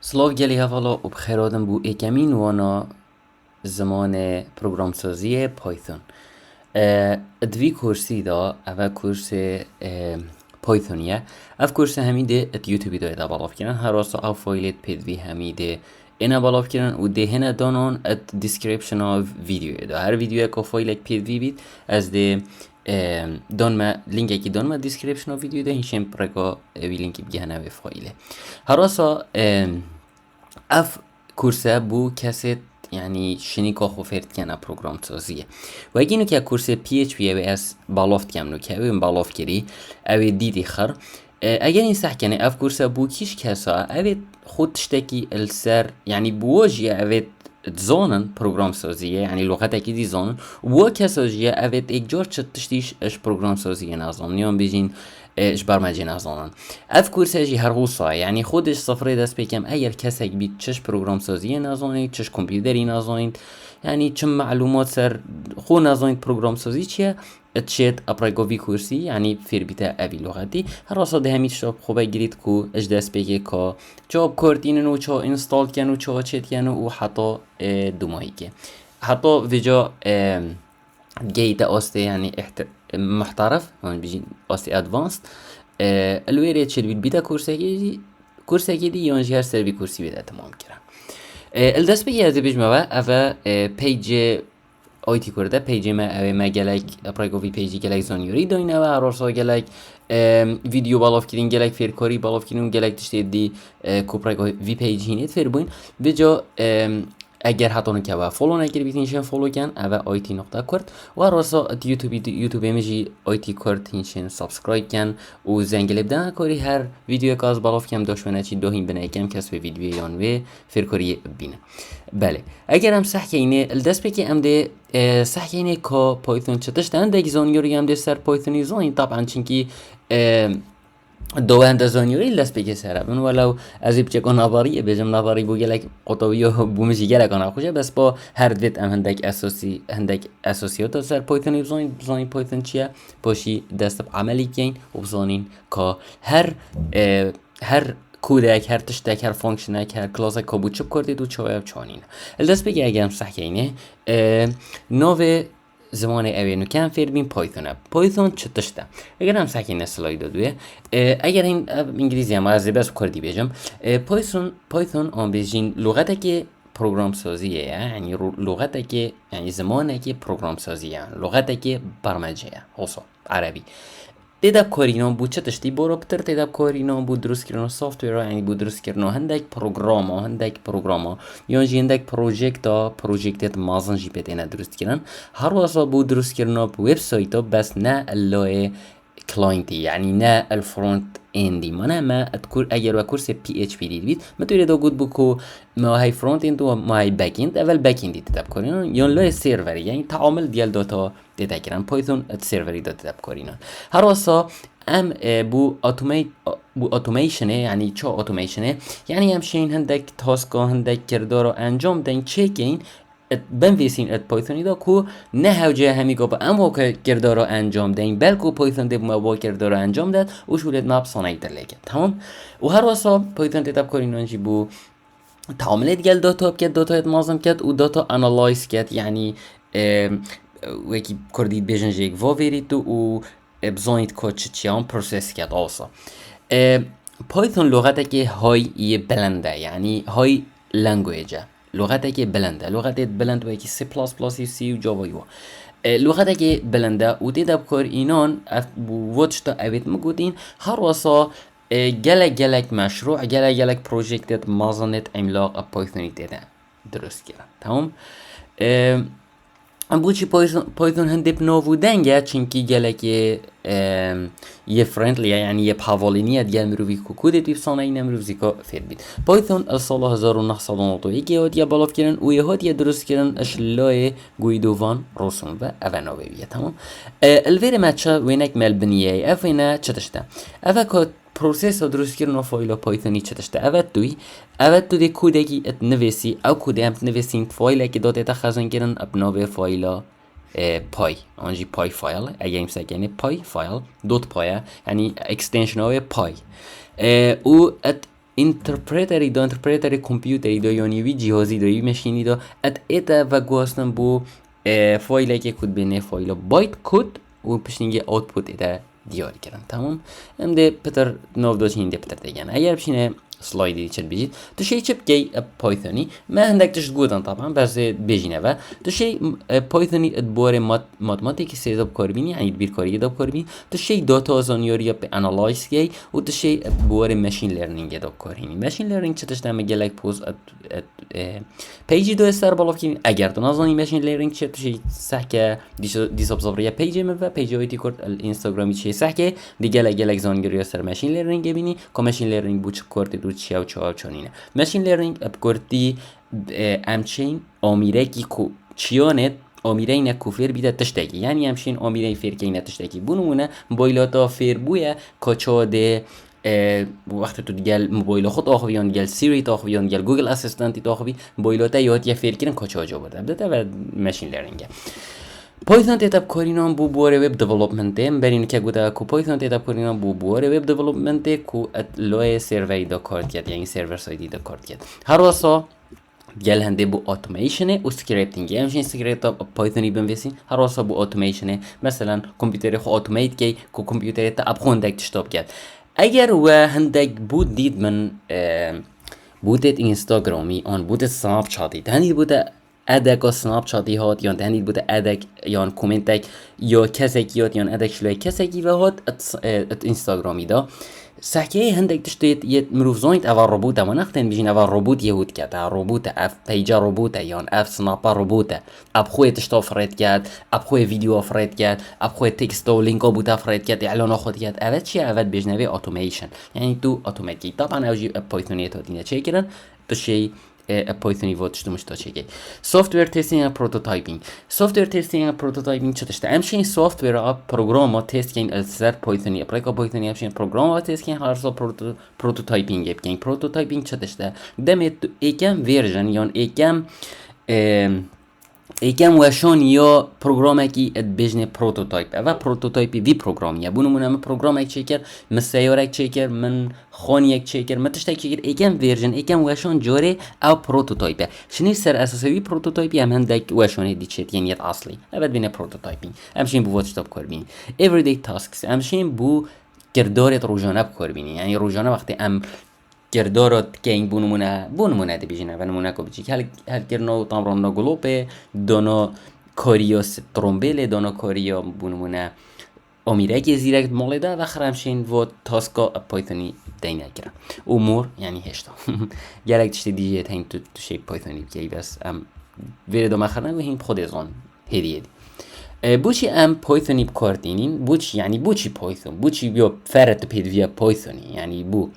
سلاف گلی هفالا و بخیرادم بو اکمین وانا زمان پروگرام سازی پایتون. دوی کورسی دا اول کورس پایتونیه. اف کورس همیده ات یوتیوبی دا بالاف کنن هر راستا او فایلت پیدوی همیده اینا بالاف کنن و ده هنه دانان ات دیسکریپشن آف ویدیو دا هر ویدیو که فایلت پیدوی بید از ده دان ما لینک اکی دان ما دیسکریپشن آف ویدیو ده هیچم پرکا وی لینکی بگه هنه به فایله هر راستا اف کورسه بو کسی يعني شنيكا خوفرت كنا بروجرام سازيه وأجينو كا كورس بي اتش بي أو اس بالافت كامنو كاوي بالاف كري أو ديدي خر أجاني صح كنا اف كورس بو كيش كاسا أو خود تشتكي السر يعني بوجي أو تزونن بروجرام سازيه يعني لغات اكيد يزونن و كسازيه أو اكجار تشتيش اش بروجرام سازيه نظام نيوم بيجين اش برمجه نظامن اف کورس اجی هر روزا یعنی خودش صفره دست بکم اگر کسی بید چش پروگرام سازی نزانید چش کامپیوتری نزانید یعنی چه معلومات سر خو نزانید پروگرام سازی چیه اتشيت ابرايغوفي كورسي يعني فير بتا ابي لغتي هراسا ده هميت شاب خوبا جريد كو اش دست بيكي كا جاب كورتينو چا انستال كانو چا چت كانو و حتى دوماي كي حتى فيجا جيتا اوستي يعني محترف هون بيجي اوستي ادفانسد الويري تشيل بيتا كورس دي يونجي هر سر بي كورسي بيتا تمام كرا الدست بيجي از بيجما افا پیج آیتی کرده پیج ما گلک پرایگوی پیجی گلک زانیوری داینه و هراسا گلک ویدیو بالاف کردین گلک فیرکاری بالاف کردین گلک تشتی دی کوپرایگوی پیج هینید فیر بوین ویجا اگر حتی نکه و فولو نکرد بیتینشن فولو کن اوه آیتی نقطه کرد و راسا یوتیوب میجی آیتی کرد هینشن سابسکرایب کن و زنگله بدن کاری هر ویدیو که از بالاف کم داشتونه چی دو هین بنای کم کس به ویدیو یانوه فیرکاری بینه بله اگر هم صح اینه الدست بکی هم ده صح اینه که پایتون چتشت هنده که زانیوری هم ده سر پایتونی زانی طبعا چنکی دو هند زانیوری دست بکی سره بون ولو از این بچه کن نواری بجم نواری بو گلک قطعی و بومشی گلک آنها خوشه بس با هر دویت هم هندک اساسیات سر پایتونی بزانی پایتون چیه باشی دست عملی کن و بزانین که هر کودک هر تشتک هر فانکشنک هر کلاسک کابو چپ کردید و چواب چانین الدست بگی اگه هم صح اینه نوع زمان اوینو کم فیر بین پایتون چه تشته اگر هم صح اینه سلاید دوه اگر این انگلیسی هم از بس کردی بیجم پایتون آن بیجین لغته که پروگرام سازیه یعنی لغته که یعنی زمانه که پروگرام سازیه لغته که برمجه خصوصا عربی تداب کارینان بود چه تشتی برو بتر تداب کارینان بود درست کردن سافتور یعنی بود درست کردن هندک پروگراما یا جی هندک پروژکت مازن جی پت اینا درست کردن هر واسه بود درست کردن وب سایت بس نه اللای کلاینتی یعنی نه الفرونت اندی منه ما اذكر اگر و کورس پی اچ پی دید ما توی دا گود بکو ما های فرونت اند و ما های بک اند اول بک اند تداب کارینان یا لای سروری یعنی تعامل دیال داتا دیتا کردن پایتون ات سروری داتا تداب کارینان هر واسه ام بو اتوماسیونه یعنی چه اتوماسیونه یعنی هم شین هندک تاسکا هندک کردارو انجام دین چکین بنویسین ات پایتونی دا کو نه هوجه همی گفت اما که کردارو انجام دین بلکه پایتون دب ما با کردارو انجام داد و شولد ماب صنعی درلگه تمام و هر واسه پایتون تداب کارینان جی بو تعاملات گل داتا بکد داتا مازم کد و داتا انالایز کد یعنی وکی کردید بیشن جیک واویرید و بزنید که چیان پروسس کرد آسا پایتون لغته که های بلنده یعنی های لنگویجه لغته که بلنده لغته بلند و یکی سی پلاس پلاس سی و جاوا یو لغته که بلنده و دیدب کار اینان وچ تا اوید مگودین هر واسا گلک مشروع گلک پروژکت مازنت املاق پایتونی دیده درست کردن تمام ام بوچی پایتون هندب نوودنگه چنکی گلک یه فرندلیه یعنی یه پاولینیت گل مروی کودت بیفسانه این مروی زیکا فید بید پایتون السال 1991 یاد یا بالاف کردن و یه هاد یه درست کردن اشلای گویدوان رسوم و اواناویه تمام الویر مچه وینک ملبنیه افینه چه تشته اوه که پروسس درست کردن فایل پایتونی چه تشته اوه تو دی کودکی ات نویسی او کوده هم نویسین فایل که داده تا خزن کردن ابناوه فایل پای آنجی پای فایل اگه این سکنه پای فایل دوت پایه یعنی اکستنشن های پای او ات اینترپریتری دا اینترپریتری کامپیوتری دا یعنی وی جهازی دا یعنی ماشینی دا ات ایتا و گواستن بو فایل که کد بینه فایل بایت کد و پشنگی آوتپوت ایتا دیاری کردن. تمام ام ده پتر ناو داشت هنده پتر دیگن. اگر بشینه سلايدي تشد بيجي تشي تشب جاي بايثوني ما عندك تشتقودن طبعا بس بيجينا بقى تشي بايثوني تبوري ماتماتيكي سيدا بكاربيني يعني تبير كاري دا بكاربين تشي داتا زانيوريا بانالايز جاي وتشي بوري ماشين ليرنينج دا بكارهيني ماشين ليرنينج تشتش دام جالك بوز پیجی دو استر بالا کنی اگر تو نازانی ماشین لرنینگ چه تشی سحکه دیس ابزاریا پیجی و پیجی ویتی کرد اینستاگرامی چه سحکه دیگه لگه زانگیری استر ماشین لرنینگ بینی که ماشین لرنینگ بود چه کرد دو چه و چه چونینه ماشین لرنینگ اب کردی امچین آمیره کی کو چیانت آمیره اینه کوفر بیده تشتکی یعنی همچین آمیره فیر که اینه تشتکی بونونه موبایلاتا فیر بویه کاچاده وقتی تو دیگه موبایل خود آخوی یا دیگه سیری تاخوی یا دیگه گوگل اسیستنتی تاخوی موبایلاتا یاد یه فیر کردن کاچا جا برده بده و ماشین لرنینگ پایتون تیتاب کارینان بو بواره وب دیولپمنته برین که گوده کو پایتون تیتاب کارینان بو بواره وب دیولپمنته کو لای سروی دا کارت کرد یعنی سرور سایدی دا کارت کرد هر واسه دیگه هنده بو اتوماسیونه و سکریپتینگ همچنین سکریپت پایتونی بنویسین هر واسه بو اتوماسیونه مثلا کامپیوتر خو اتومات کی کو کامپیوتر تا ابخوندک تشتاب کرد اگر و هندک بود دید من بودت اینستاگرامی آن بودت سناب چاتی هندید بوده ادک سناب چاتی هات یا هندید بوده ادک یا کومنتک یا کسکی هات یا ادک شلوی کسکی و هات ات اینستاگرامی دا سحکه هندک تشتید یه مروفزاینت اول روبوت اما نختن بیشین اول روبوت یهود کرد روبوت اف پیجا روبوت یا اف سناپا روبوت اب خوی تشتا فرید کرد اب خوی ویدیو فرید کرد اب خوی تکست و لینک بوده فرید کرد اعلان خود کرد اول چی اول بجنبه اتوماسیون یعنی تو اتوماتیک طبعا اوجی پایتونی تا دینه چه کردن تو شی پایتونی واتش تو مشتا چه سافتور تستینگ و پروتوتایپینگ سافتور تستینگ و پروتوتایپینگ چه تشته همچین سافتور اپ پروگرام تست کن السر پایتونی اپلیکا پایتونی همچین پروگرام تست کن هر سال پروتوتایپینگ بکن پروتوتایپینگ چه تشته دمت یکم ورژن یا یکم وشان یا پروگرامی که بجنه پروتوتایپ و پروتوتایپی وی پروگرامیه بونو منم پروگرامی که چکر مسیاره چکر من خانی چکر متشتی چکر یکم ورژن یکم وشان جوره او پروتوتایپه شنی سر اساسی پروتوتایپی هم هندک وشانی دیچت یعنی اصلی ابد بینه پروتوتایپینگ همشین بو واتش تاپ کاربینی everyday tasks همشین بو کردارت روزانه بکاربینی یعنی روزانه وقتی کردارات که این بونمونه دی بیشینه و نمونه که بچی هل کرنو تمران گلوپه دانا کاریا ترومبله دانا کاریا بونمونه امیره که زیرک مالی ده و خرمشین و تاسکا پایتونی دینه کرن امور یعنی هشتا گرک تشتی دیجه تین تو شی پایتونی که بس ویردو مخرنه و هین خود ازان هدیه دی بوچی ام پایتونی بکاردینین بوچی یعنی بوچی پایتون بوچی بیا فرد پید ویا پایتونی یعنی بو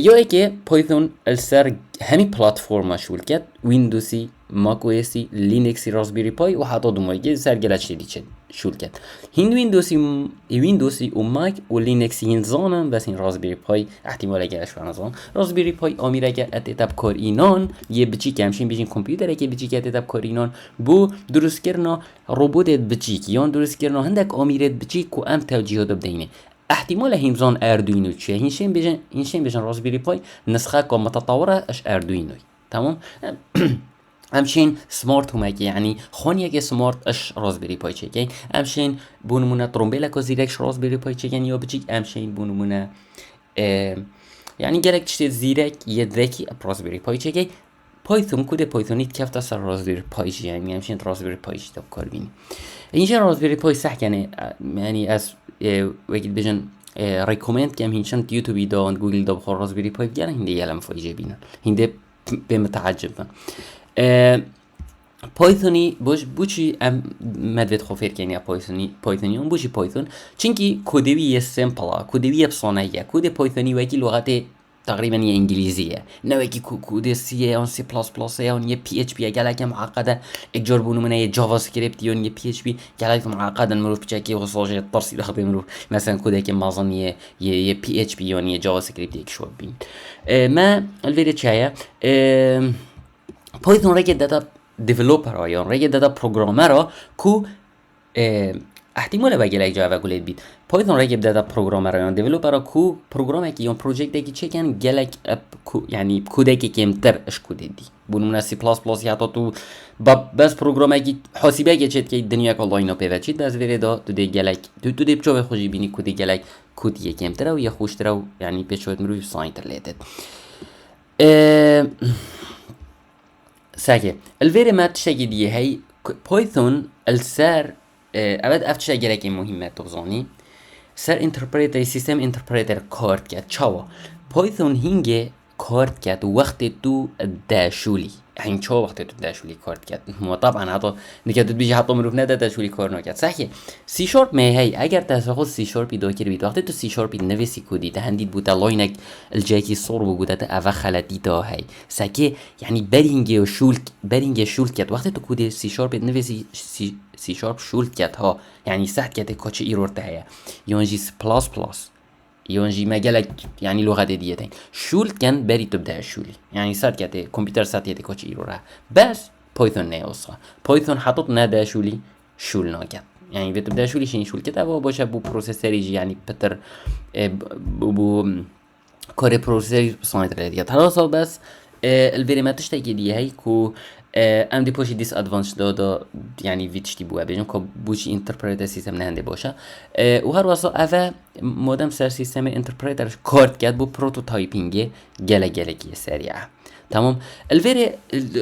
یا اینکه پایتون السر همین پلتفرم شول کرد ویندوزی ماک او اسی لینکسی راسبری پای و حتی دومایی سر گلچ دیگه شول کرد هند ویندوزی و ماک و لینکسی هند زانن بس این راسبری پای احتمال گلش فرنزان راسبری پای آمیره که اتتاب کار اینان یه بچی که همشین بیشین کامپیوتره که بچی که اتتاب کار اینان بو درست کردن ربات بچی که یان درست کردن هندک آمیره بچی که ام توجیهات بدینه احتمال همزان اردوینو چیه هینشین بیشن راسبری پای نسخه که متطوره اش اردوینوی تمام همچین سمارت همه یعنی خانیه که سمارت اش راسبری پای چه همچین بونمونه ترومبیل که زیرکش راسبری پای چه یا بچی همچین بونمونه یعنی گرک چه زیرک یه ذکی راسبری پای چه پایتون کد پایتونیت کفت سر راسبری پای چه یعنی همچین راسبری پای چه تا کار بینی اینجا راسبری پای سحکنه یعنی از وقتی بجن ریکومند کم هینشان یوتیوبی دان گوگل دا بخور راسبری پای بگیرن هنده یلم فایجه بینن هنده به متعجب بن پایتونی بوچی مدوید خوفیر کنی پایتونی اون بوچی پایتون چونکی کدوی یه سمپلا کدوی یه بسانه یه کد پایتونی وکی لغت تقریبا یه انگلیزیه نه که کد سیه آن سی پلاس پلاس آن یه پی اچ پی گله که معقده اجار بونمونه یه جاوا اسکریپت یا یه پی اچ پی گله که معقده مروف بچکی و صاحب ترسی داخل مروف مثلا کد که مازن یه پی اچ پی یا یه جاوا اسکریپت یک شو بین ما الفيديو چیه پایتون را که داتا دیولپر ها یا را که داتا پروگرامر ها کو احتمال به گلک جا اول بید پایتون را که بده پروگرامر یا دیولپر کو پروگرام که یا پروژکت که چه کن گلک یعنی کودکی که کمتر اش کودیدی بونمونه سی پلاس پلاس یا تو بس پروگرام که حاسبه که چت که دنیا که لاین اپ بچید بس وری دا تو دی گلک تو دی بچو خوشی بینی کودی گلک کودی کمتر و یا خوشتر و یعنی پیشوت مروی ساینتر لیتد ساكي الفيري ما تشتكي دي هي بايثون السر ابد افتش جريكي مهمه تبزاني سر انتربريتر سيستم انتربريتر كارت كات تشاوا بايثون هينجي كارت كات وقت تو داشولي يعني شو وقت تو داشولي كارت كات مو طبعا هذا نكاد بيجي حطوا مروف ندا داشولي كار نكات صحيح سي شارب ما هي اگر تاسخو سي شارب داكر بيت وقت تو سي شارب نويسي كودي تهنديد بوتا لاينك الجاكي صور بوتا اوا خلتي تا هي ساكي يعني برينج شول كات وقت تو كودي سي شارب نويسي سي شارب شول كات ها يعني ساعت كات كاتش ايرور تهيا يونجي بلاس بلاس يونجي مجالك يعني لغة ديتين شول كان بري تبدأ شولي يعني سات كاتي كمبيوتر سات يتي كوتش ايرورها بس بايثون نيوصا بايثون حاطط نادا شولي شول ناكت يعني بتبدأ شولي شين شول كتاب وباشه بو بروسيسور يجي يعني بتر بو كوري بروسيسور ساينتر ديت هراسا بس الفيري ما تشتكي دي هي كو ام دی پوشی دیس ادوانس دادا یعنی ویچتی بوده بیشتر که بوشی اینترپریتر سیستم نهنده باشه و هر واسه اوه مودم سر سیستم اینترپریترش کارت کرد بو پروتوتایپینگ گلگی سریع تمام الفيري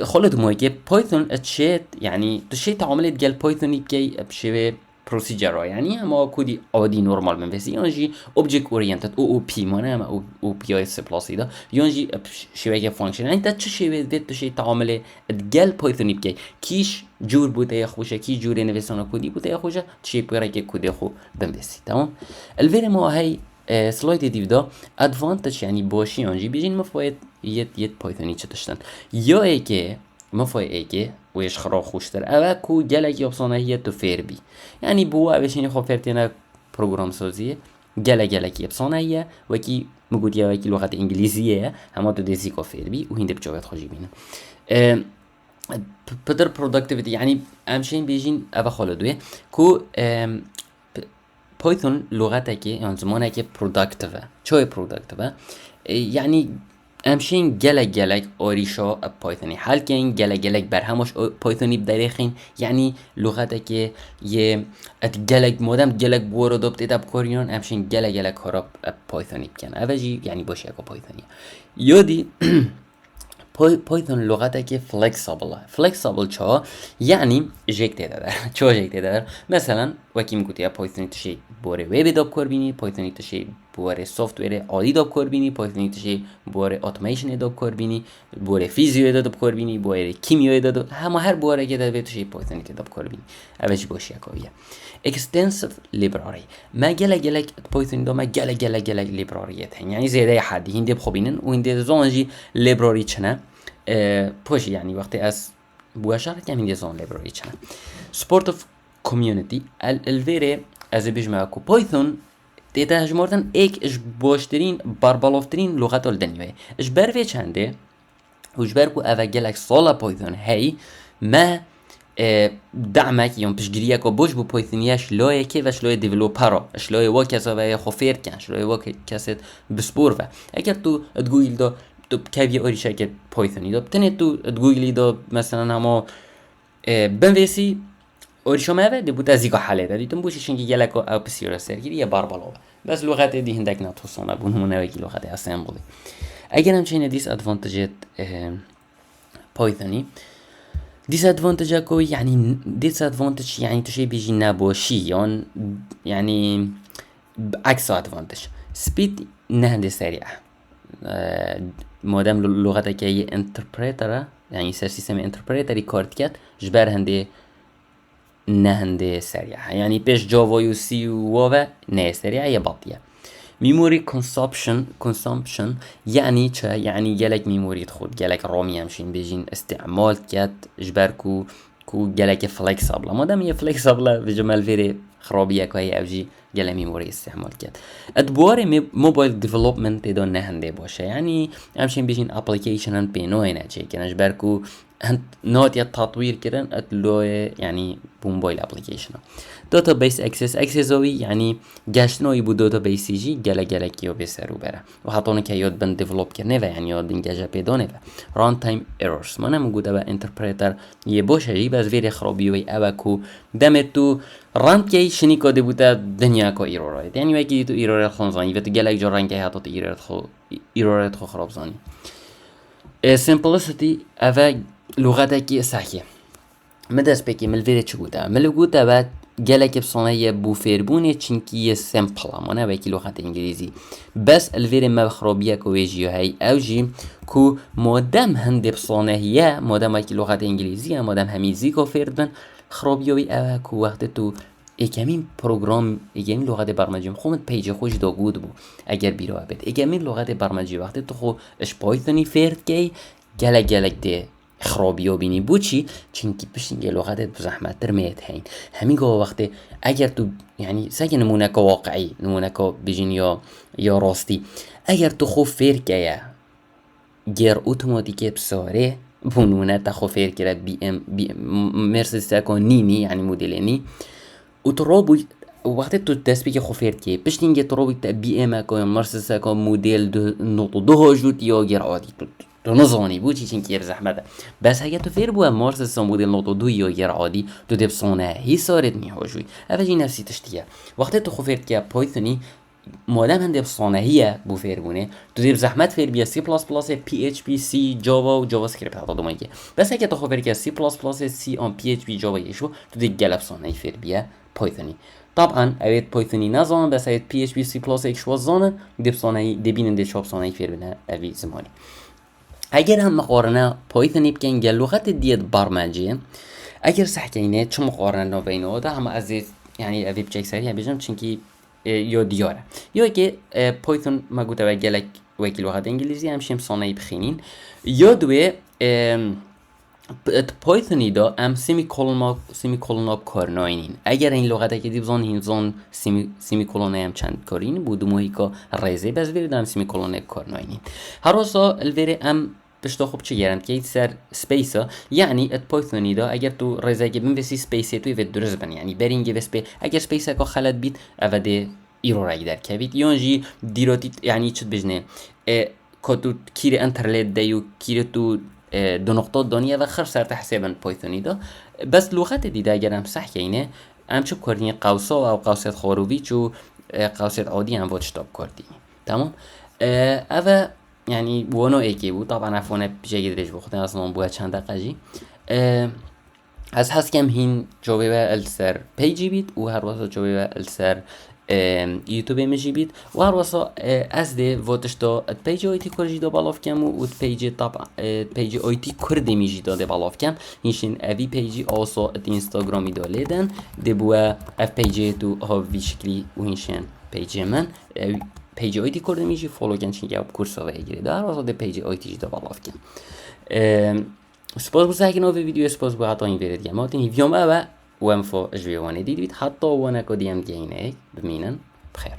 خلط موجه بايثون اتشيت يعني تشي تعاملت جال بايثون يبقى بشبه بروسيجر يعني اما كودي عادي نورمال من بس يونجي اوبجكت اورينتد او بي معناها ما او بي اي اس بلس ده يونجي شبكه فانكشن يعني انت تشي بيت تشي تعامله جال بايثون يبقى كيش جور بوده يا خوشه كي جور نويسان كودي بوده يا خوشه تشي بيرك كودي خو بنبسي تمام الفيري ما هي سلايد ديفدا ادفانتج يعني باشي يونجي بيجين مفايد يت بايثوني تشتن یا ایکه مفای ایکه ویش خرا خوشتر اوه کو گلک یابسانه هیه تو فیر بی یعنی بو اوشینی خواه فرتینه پروگرام سازیه گلک یابسانه هیه وکی مگودیه وکی لغت انگلیزیه همه تو دیزی که فیر بی و هنده بجاوت خوشی بینه پدر پروداکتیویتی یعنی همشین بیجین اوه خالدوه کو بايثون لغته که يعني زمانه که پروداکتیوه چای پروداکتیوه يعني امشین گلک آریشا پایتونی حال که این گلک بر همش پایتونی بدریخین یعنی لغته که یه گلک مادم گلک بورو دابت ادب کاریان امشین گلک کارا پایتونی بکن اوجی یعنی باشه اکا پایتونی یادی پایتون لغته که فلکسابل چا یعنی جکته داره چا جکته داره مثلا وکی میگوتی پایتونی تشی بوره ویب داب کار بینی پایتونی تشی بوره سافتویر عادی داب کار بینی پایتونی تشی بوره اتوماسیون داب کار بینی بوره فیزیو داب کار بینی بوره کیمیای داب همه هر بوره که داره تشی پایتونی که داب کار بینی اوجی باشه اکاویه extensive library ما گلک پایتون دا ما گلک لیبراریت هن یعنی زیاده حدی هنده بخوبینن و هنده زانجی لیبراری چنه پوشی یعنی وقتی از بوشار کم هنده زان لیبراری چنه support of community الویره از بیشمه اکو پایتون دیتا هجماردن ایک اش باشترین بربالافترین لغت الدنیوه اش بروی چنده وش برکو اوه گلک سالا پایتون هی ما دعمك يوم بشجريه كبوش بو بايثونياش لوي كيفاش لوي ديفلوبرا اش لوي وكذا ويا خوفير كانش لوي وكاسيت بسبورفا اگر تو تقول ده تو كيفي اوري شركه بايثوني ده بتني تو تقول ده مثلا هما بنفيسي اوري شما ده بوتا زيكا حاله ده ديتم بوش شنگي گلكو او بسيرا سرگيري يا باربالو بس لغات دي هندك ناتوسونا بونمونه وكي لغات اسمبلي اگر هم چين ديس ادفانتجت بايثوني disadvantage اكو يعني disadvantage يعني تشي بيجي نابوشي يعني عكس advantage speed نهندي سريع مادام لغتك هي interpreter يعني سر سيستم interpreter كارت كات جبر هندي نهندي سريع يعني بيش جافا يو سي واوا نه سريع يا بطيئة memory consumption يعني چه يعني جالك ميموري تخود جالك رامي همشين بيجين استعمال كات جبركو كو جالك فلكسابل مادام هي فلكسابل بجمال فيري خرابية كوي اوجي گله میموری استعمال کرد. ادوار موبایل دیولپمنت دو نهنده باشه، یعنی همچنین بیشین اپلیکیشن بینوی نچه کنش برکو هند ناتي التطوير كده اتلو يعني بموبايل ابلكيشن داتابيس اكسسوي يعني جاشنو يبو داتابيس يجي جلا كيو بيسرو بره وحطونه كيود بن ديفلوب كرنه و يعني يود بن جاجا بيدونه ران تايم ايرورز منم موجوده با انتربريتر يبوش يجي بس فيري خرابيوي اباكو دمتو ران كي شني كود بوتا دنيا كو ايرورات يعني وكي تو ايرورات خونزاني وت جلا جوران كي هاتو ايرورات خو خرابزاني simplicity اوه لغتکی سخیه مدرس بکی ملویره چگوده ملوگوده و گلک بسانه بو فیربونه چنکی یه سمپلا مانه وکی لغت انگلیزی بس الویره مبخرابیه که ویجیو هی او جی که مادم هنده بسانه یه مادم وکی لغت انگلیزی مادم همیزی که فیردن خرابیوی اوه که وقت تو اکمین پروگرام اکمین لغت برمجی خومت پیج خوش داگود بو اگر بیراه بید اکمین لغت برمجی وقت تو خو اش پایتونی فیرد که گلک ده خرابی و بینی بو چی چونکی بشین یه لغت زحمت تر میت هین همین گاه وقتی اگر تو یعنی سگ نمونه که واقعی نمونه که بجین یا راستی اگر تو خوب فیر که گیر اتوماتیک بساره بونونه تا خوب فیر که بی مرسیدس که نینی یعنی مدل نی و تو رو وقتی تو دست که خوب فیر که بشین یه تو رو تا بی ام که مرسیدس که مدل نوتو دو هاجوت یا گیر عادی تو نزانی بود چی که زحمته بس اگه تو فیر بود مارس مدل نوتو دو یا غیر عادی تو دبسانه هی سارت نیاجوی اولی نفسی تشتیه وقتی تو خوفرد که پایتونی مادام هنده بسانه هیه بو فیر بونه تو دب زحمت فیر بیا سی پلاس پلاس پی اچ پی سی جاوا و جاوا اسکریپت حتی دومایی که بس اگه تو خوفرد که سی پلاس پلاس سی آن پی اچ پی جاوا یشو تو دب گل بسانه فیر بیا پایتونی طبعا اوید پایتونی نزان بس اوید پی اچ پی سی پلاس اکشوا زانه دبسانه دبینن دشاب سانه فیر بنه اوی زمانی اگر هم مقارنه پایتونی بکن گل لغت دیت برمجه اگر سحکینه چه مقارنه بینه ده هم از یعنی اوی بچک سری هم بیشم چونکی یا دیاره یا که پایتون مگوته و گلک وکی لغت انگلیزی همشیم سانه بخینین یا دوی پایتونی دا هم سیمی کلون آب کار ناینین اگر این لغت که دیبزان هینزان سیمی کلون هم چند کارین بود موهی که ریزه بز ویرد هم سیمی کلون کار ناینین هر روزا الویره هم بشتا خوب چه گرند که سر سپیسا یعنی ات پایتونی دا اگر تو ریزه که بنویسی سپیسی توی وید درست بن یعنی برینگی وسپی اگر سپیسا که خلط بید اوده ایرورایی در که بید یانجی دیراتی یعنی چت بجنه که تو کیر انترلیت دیو کیر تو دو نقطه دانیه و خرج سر تحسیبن پایتونی دا بس لغت دیده اگر هم صح اینه هم چوب کردین قوسا و قوسات خارویچ و قوسات عادی هم واد شتاب کردین تمام اوه یعنی وانو ایکی بود طبعا افونه پیشه گیدرش بخوتن اصلا بوید چند دقیقی از هست کم هین جوابه و السر پیجی بید و هر واسه جوابه و السر یوتیوب میشی بید و هر واسه از ده واتش دا پیج آیتی کردی دا بالاف کم و پیج طبعا پیج آیتی کردی میشی دا بالاف کم اینشین اوی پیجی آسا ات اینستاگرامی دا لیدن ده بوا اف پیجی تو ها وی شکلی و اینشین پیج من پیج آیتی کرده میشی فالو کن چون که کورس ها ویگیری دا هر واسه ده پیج آیتی دا بالاف کم سپاس بوده که نوی ویدیو سپاس بوده حتی این ویرد گم هاتین هیویوم و هم فا اجویوانه دیدید حتی وانه که دیم گینه بمینن بخیر